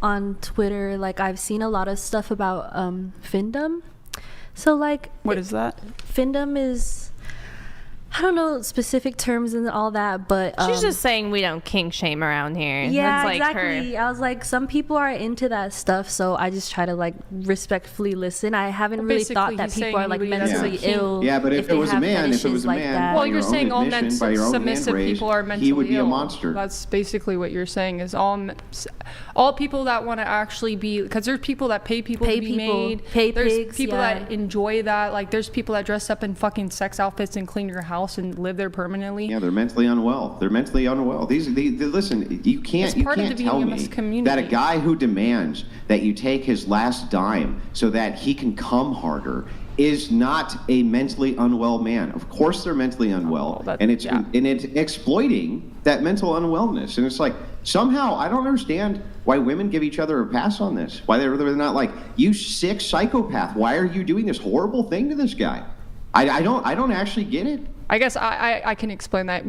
on Twitter, like I've seen a lot of stuff about findom. So like, what is that? Findom is, I don't know specific terms and all that, but she's just saying we don't kink shame around here. Yeah, that's like exactly. I was like, some people are into that stuff, so I just try to like respectfully listen. I haven't really thought that people are like mentally ill. Yeah, but if it was a man, well, you're saying all men submissive people are mentally ill. He would be a monster. That's basically what you're saying. Is all people that want to actually be, because there's people that pay people to be made. There's people that enjoy that. Like there's people that dress up in fucking sex outfits and clean your house and live there permanently. Yeah, they're mentally unwell. Listen, you can't tell me that a guy who demands that you take his last dime so that he can come harder is not a mentally unwell man. Of course they're mentally unwell, and it's exploiting that mental unwellness. And it's like, somehow I don't understand why women give each other a pass on this. Why they're not like, you sick psychopath, why are you doing this horrible thing to this guy? I don't actually get it. I guess I can explain that.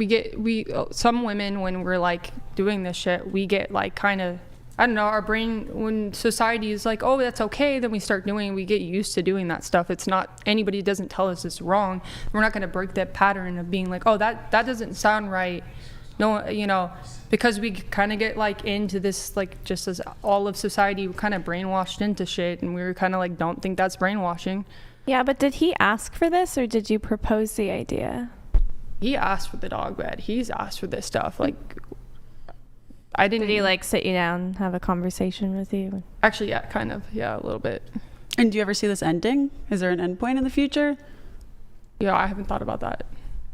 Some women, when we're like doing this shit, we get like kind of, I don't know, our brain, when society is like, oh, that's okay, then we start doing, we get used to doing that stuff. It's not, anybody doesn't tell us it's wrong. We're not going to break that pattern of being like, oh, that doesn't sound right. No, you know, because we kind of get like into this, like, just as all of society, we're kind of brainwashed into shit, and we were kind of like, don't think that's brainwashing. Yeah, but did he ask for this, or did you propose the idea? He asked for the dog bed. He's asked for this stuff. Like, I didn't. Did he like sit you down, have a conversation with you? Actually, yeah, kind of. Yeah, a little bit. And do you ever see this ending? Is there an end point in the future? Yeah, I haven't thought about that.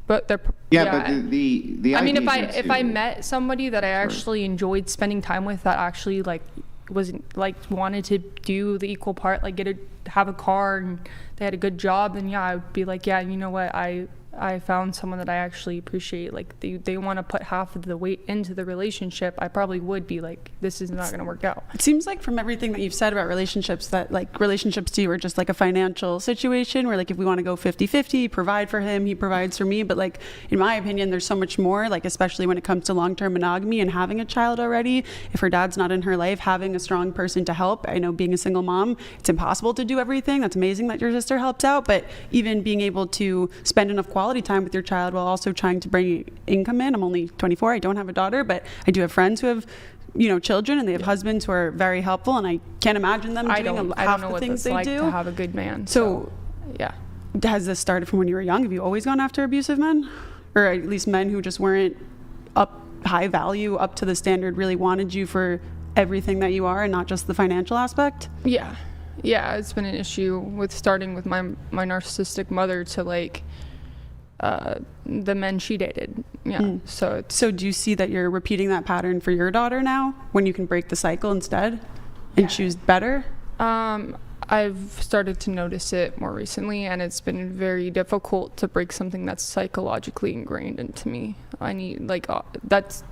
But they're but the I mean, if I met somebody that I actually enjoyed spending time with, that actually like wasn't like wanted to do the equal part, like have a car and they had a good job, then yeah, I would be like, yeah, you know what, I found someone that I actually appreciate. Like they want to put half of the weight into the relationship. I probably would be like, this is not going to work out. It seems like from everything that you've said about relationships, that like relationships to you are just like a financial situation where like if we want to go 50-50, provide for him, he provides for me. But like in my opinion, there's so much more, like especially when it comes to long-term monogamy and having a child already. If her dad's not in her life, having a strong person to help. I know being a single mom, it's impossible to do everything. That's amazing that your sister helps out, but even being able to spend enough quality time with your child while also trying to bring income in. I'm only 24. I don't have a daughter, but I do have friends who have, you know, children, and they have husbands who are very helpful, and I can't imagine them doing half the things they do. To have a good man. So yeah. Has this started from when you were young? Have you always gone after abusive men, or at least men who just weren't high value, up to the standard, really wanted you for everything that you are and not just the financial aspect? Yeah, it's been an issue with starting with my narcissistic mother to like the men she dated. So do you see that you're repeating that pattern for your daughter now, when you can break the cycle instead and choose better? I've started to notice it more recently, and it's been very difficult to break something that's psychologically ingrained into me. I need like that's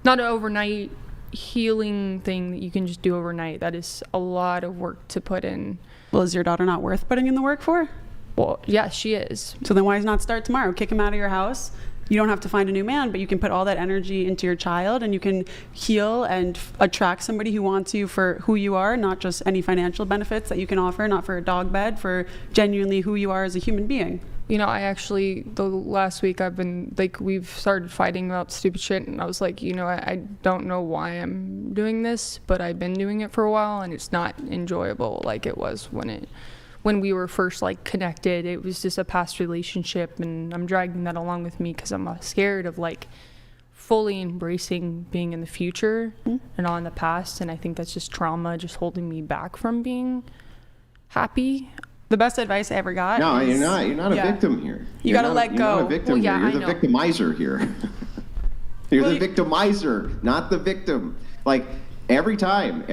not an overnight healing thing that you can just do overnight. That is a lot of work to put in. Well, is your daughter not worth putting in the work for? Well, yeah, she is. So then why not start tomorrow? Kick him out of your house. You don't have to find a new man, but you can put all that energy into your child, and you can heal and attract somebody who wants you for who you are, not just any financial benefits that you can offer, not for a dog bed, for genuinely who you are as a human being. You know, I actually, the last week I've been, like, we've started fighting about stupid shit, and I was like, you know, I don't know why I'm doing this, but I've been doing it for a while, and it's not enjoyable like it was when we were first like connected. It was just a past relationship, and I'm dragging that along with me because I'm scared of like fully embracing being in the future and not in the past. And I think that's just trauma, just holding me back from being happy. The best advice I ever got. No, you're not a victim here. You gotta let go. You're not a victim here. You're the victimizer here. You're the victimizer, not the victim. Like, Every time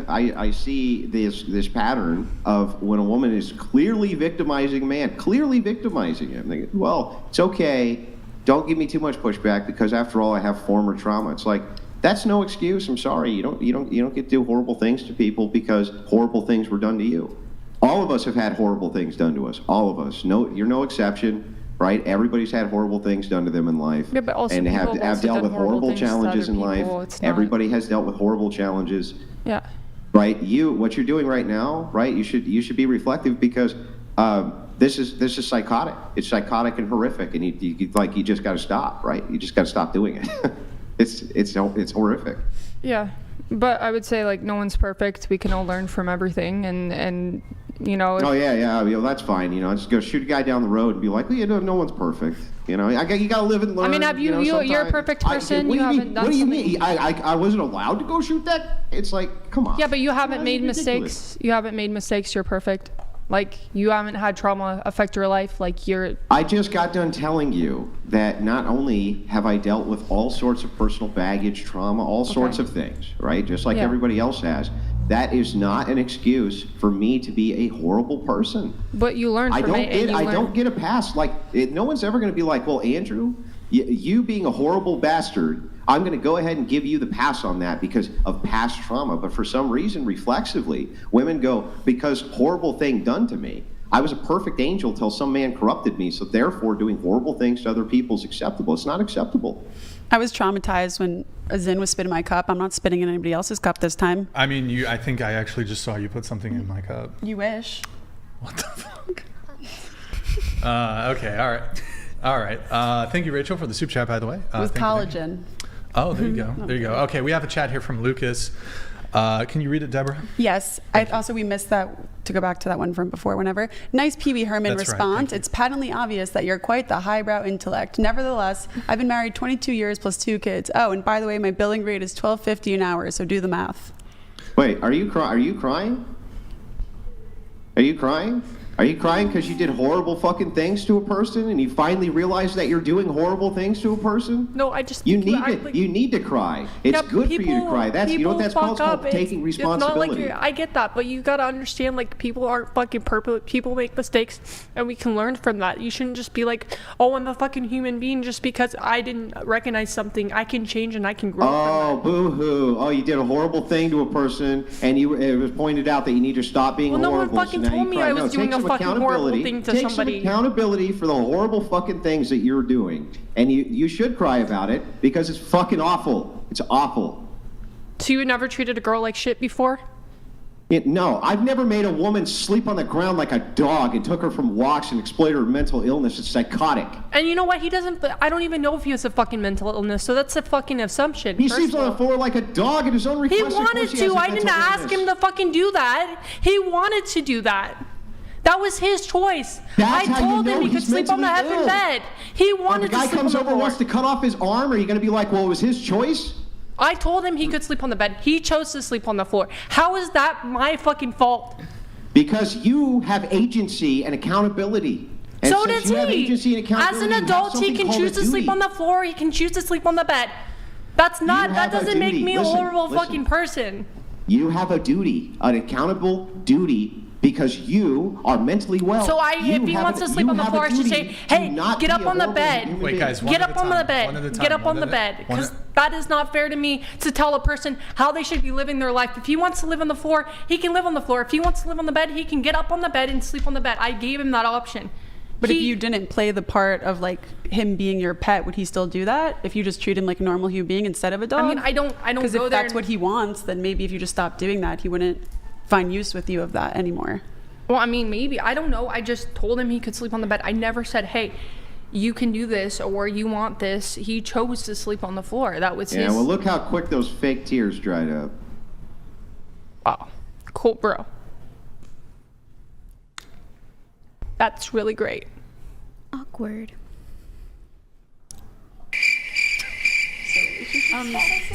I see this pattern of when a woman is clearly victimizing a man, clearly victimizing him, thinking, well, it's okay, don't give me too much pushback because after all I have former trauma. It's like, that's no excuse. I'm sorry. You don't get to do horrible things to people because horrible things were done to you. All of us have had horrible things done to us. All of us. No, you're no exception. right? Everybody's had horrible things done to them in life, Yeah, but also and people have also dealt done with horrible horrible things to challenges other in life. people. It's not- Everybody has dealt with horrible challenges, Yeah. right? What you're doing right now, right? You should be reflective, because this is psychotic. It's psychotic and horrific, and you just got to stop, right? You just got to stop doing it. It's horrific. Yeah, but I would say, like, no one's perfect. We can all learn from everything, and you know. Oh yeah, that's fine. Just go shoot a guy down the road and be like, well, no one's perfect. You got to live and learn. I mean, have you're a perfect person. What you do you haven't mean? done What do you something. mean? I wasn't allowed to go shoot that. It's like, come on. Yeah, but you haven't That's made ridiculous. mistakes. You haven't made mistakes. You're perfect. Like, you haven't had trauma affect your life. Like, you're. I just got done telling you that not only have I dealt with all sorts of personal baggage, trauma, all sorts of things, right? Just like everybody else has. That is not an excuse for me to be a horrible person. But you learn from it. I don't get a pass. Like, no one's ever going to be like, well, Andrew, you being a horrible bastard, I'm going to go ahead and give you the pass on that because of past trauma. But for some reason, reflexively, women go, because horrible thing done to me. I was a perfect angel till some man corrupted me, so therefore doing horrible things to other people is acceptable. It's not acceptable. I was traumatized when a Zin was spitting my cup. I'm not spitting in anybody else's cup this time. I mean, I think I actually just saw you put something in my cup. You wish. What the fuck? Okay, all right. Thank you, Rachel, for the super chat, by the way. With collagen. Oh, there you go. There you go. Okay, we have a chat here from Lucas. Can you read it, Deborah? Yes. We missed that, to go back to that one from before, whenever. Nice Pee Wee Herman That's right, response. thank you. It's patently obvious that you're quite the highbrow intellect. Nevertheless, I've been married 22 years plus 2 kids. Oh, and by the way, my billing rate is $12.50 an hour, so do the math. Wait, are you crying? Are you crying? Are you crying because you did horrible fucking things to a person and you finally realized that you're doing horrible things to a person? No, I just You think need to cry. It's good for you to cry. That's what that's called. It's called taking responsibility. It's not like I get that, but you gotta understand, like, people aren't fucking perfect. People make mistakes, and we can learn from that. You shouldn't just be like, oh, I'm a fucking human being just because I didn't recognize something. I can change and I can grow. Oh, boo-hoo. Oh, you did a horrible thing to a person, and it was pointed out that you need to stop being horrible. No one fucking told me I was doing a fucking horrible thing to somebody. Take some accountability for the horrible fucking things that you're doing. And you should cry about it because it's fucking awful. It's awful. So you never treated a girl like shit before? No, I've never made a woman sleep on the ground like a dog and took her from walks and exploited her mental illness. It's psychotic. And you know what? I don't even know if he has a fucking mental illness, so that's a fucking assumption. He sleeps on the floor like a dog at his own request. He wanted to. I didn't ask him to fucking do that. He wanted to do that. That was his choice. That's I told him he could sleep on the effing bed. He wanted to sleep on the floor. The guy comes over and wants to cut off his arm. Are you going to be like, well, it was his choice? I told him he could sleep on the bed. He chose to sleep on the floor. How is that my fucking fault? Because you have agency and accountability. And So does you have he. agency and As accountability, an you have adult, he something can called choose a to sleep duty. on the floor. He can choose to sleep on the bed. That doesn't make me a horrible fucking person. You have a duty, an accountable duty, because you are mentally well. So if he wants to sleep on the floor, I should say, hey, get up on the bed. Wait, guys, Get up on the bed. Get up on the bed. Because that is not fair to me to tell a person how they should be living their life. If he wants to live on the floor, he can live on the floor. If he wants to live on the bed, he can get up on the bed and sleep on the bed. I gave him that option. But if you didn't play the part of, like, him being your pet, would he still do that? If you just treat him like a normal human being instead of a dog? I mean, I don't go there. Because if that's what he wants, then maybe if you just stopped doing that, he wouldn't find use with you of that anymore. Well, I mean, maybe. I don't know. I just told him he could sleep on the bed. I never said, hey, you can do this or you want this. He chose to sleep on the floor. That was his. Yeah, well, look how quick those fake tears dried up. Wow. Cool, bro. That's really great. Awkward.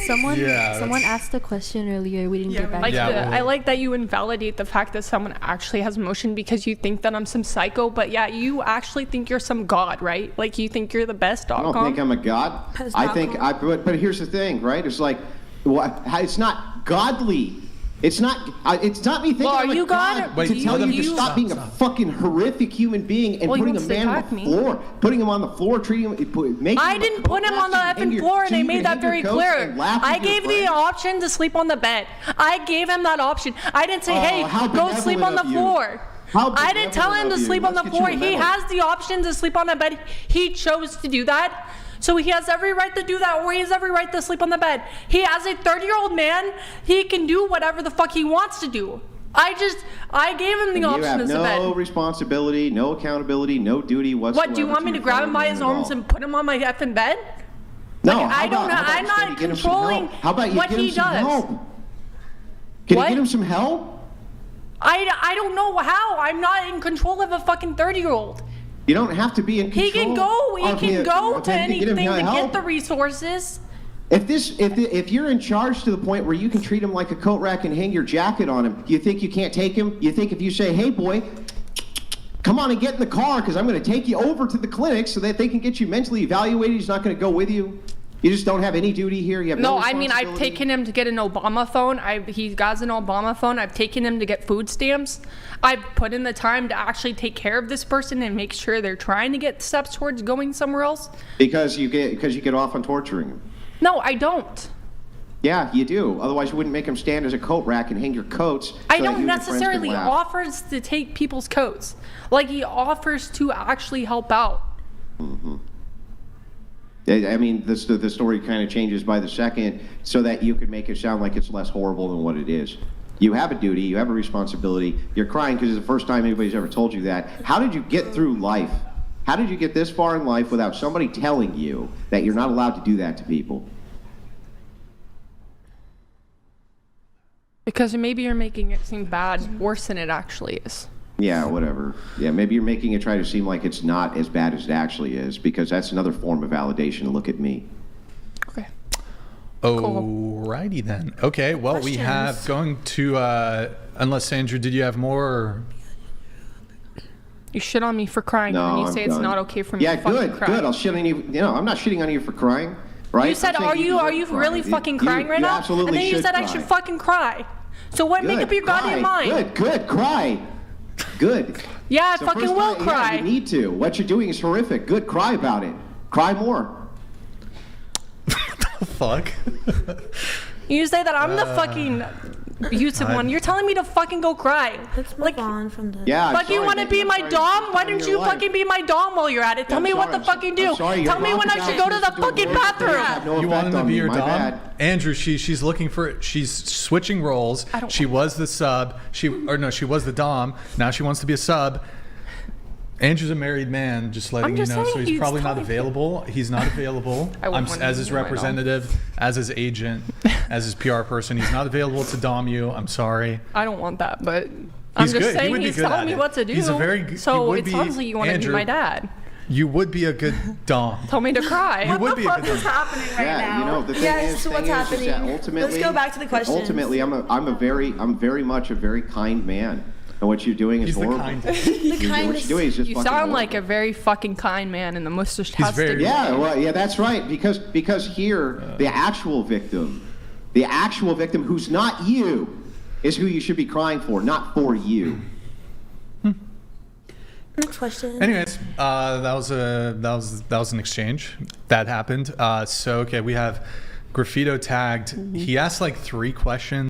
Someone asked a question earlier. We didn't get back. I like that you invalidate the fact that someone actually has emotion because you think that I'm some psycho. But yeah, you actually think you're some god, right? Like you think you're the best. I don't think I'm a god. But here's the thing, right? It's like, it's not godly. It's not me thinking I'm a god to tell you to stop being a fucking horrific human being and putting a man on the floor, putting him on the floor, treating him, I didn't put him on the effing floor, and I made that very clear. I gave the option to sleep on the bed. I gave him that option. I didn't say, hey, go sleep on the floor. I didn't tell him to sleep on the floor. He has the option to sleep on a bed. He chose to do that. So he has every right to do that, or he has every right to sleep on the bed. He, as a 30-year-old man, he can do whatever the fuck he wants to do. I gave him the option as a bed. No responsibility, no accountability, no duty whatsoever. What, do you want me to grab him by his arms and put him on my effing bed? No, like, I'm not controlling what he does. Can you get him some help? I don't know how. I'm not in control of a fucking 30-year-old. You don't have to be in control. He can go to anything to get the resources. If you're in charge to the point where you can treat him like a coat rack and hang your jacket on him, you think you can't take him? You think if you say, hey boy, come on and get in the car because I'm going to take you over to the clinic so that they can get you mentally evaluated, he's not going to go with you? You just don't have any duty here? You have no I mean, I've taken him to get an Obama phone. He got an Obama phone. I've taken him to get food stamps. I've put in the time to actually take care of this person and make sure they're trying to get steps towards going somewhere else. Because you get off on torturing him. No, I don't. Yeah, you do. Otherwise, you wouldn't make him stand as a coat rack and hang your coats. I don't necessarily offers to take people's coats. Like, he offers to actually help out. Mm-hmm. I mean, the story kind of changes by the second so that you could make it sound like it's less horrible than what it is. You have a duty. You have a responsibility. You're crying because it's the first time anybody's ever told you that. How did you get through life? How did you get this far in life without somebody telling you that you're not allowed to do that to people? Because maybe you're making it seem bad, worse than it actually is. Yeah, whatever. Yeah, maybe you're making it try to seem like it's not as bad as it actually is, because that's another form of validation. Look at me. Okay. Alrighty then. Okay, well, questions. We have going to, unless Andrew, did you have more? Or? You shit on me for crying, no, and you I'm say done. It's not okay for me to fucking cry. Good. I'll shit on you. You know, I'm not shitting on you for crying, right? You said, are you really fucking crying right now? Absolutely. And then you said I should fucking cry. So what? Make up your goddamn mind. Good. Cry. Good. Yeah, I fucking will cry. Yeah, you need to. What you're doing is horrific. Good. Cry about it. Cry more. What the fuck? You say that I'm the fucking abusive one. You're telling me to fucking go cry. Let's move on from this. Yeah. Fuck, you want to be my dom? Why don't you fucking be my dom while you're at it? Tell me what the fuck you do. Tell me when I should go to the fucking bathroom. You want him to be your dom? Andrew, she's looking for. She's switching roles. She was the sub. She was the dom. Now she wants to be a sub. Andrew's a married man, just letting you know, so he's probably not available. He's not available. As his representative, as his agent, as his PR person. He's not available to dom you. I'm sorry. I don't want that, but I'm just saying he's telling me what to do. So it sounds like you want to be my dad. You would be a good dom. Tell me to cry. What the fuck is happening right now? You know, the thing is, what's happening? Ultimately, let's go back to the question. Ultimately, I'm very much a very kind man. And what you're doing is horrible. What you're doing is just you sound like a very fucking kind man, and the mustache has to be. Yeah, that's right. Because here, the actual victim who's not you, is who you should be crying for, not for you. Next question. Anyways, that was an exchange that happened. So okay, we have Graffito tagged. He asked like 3 questions.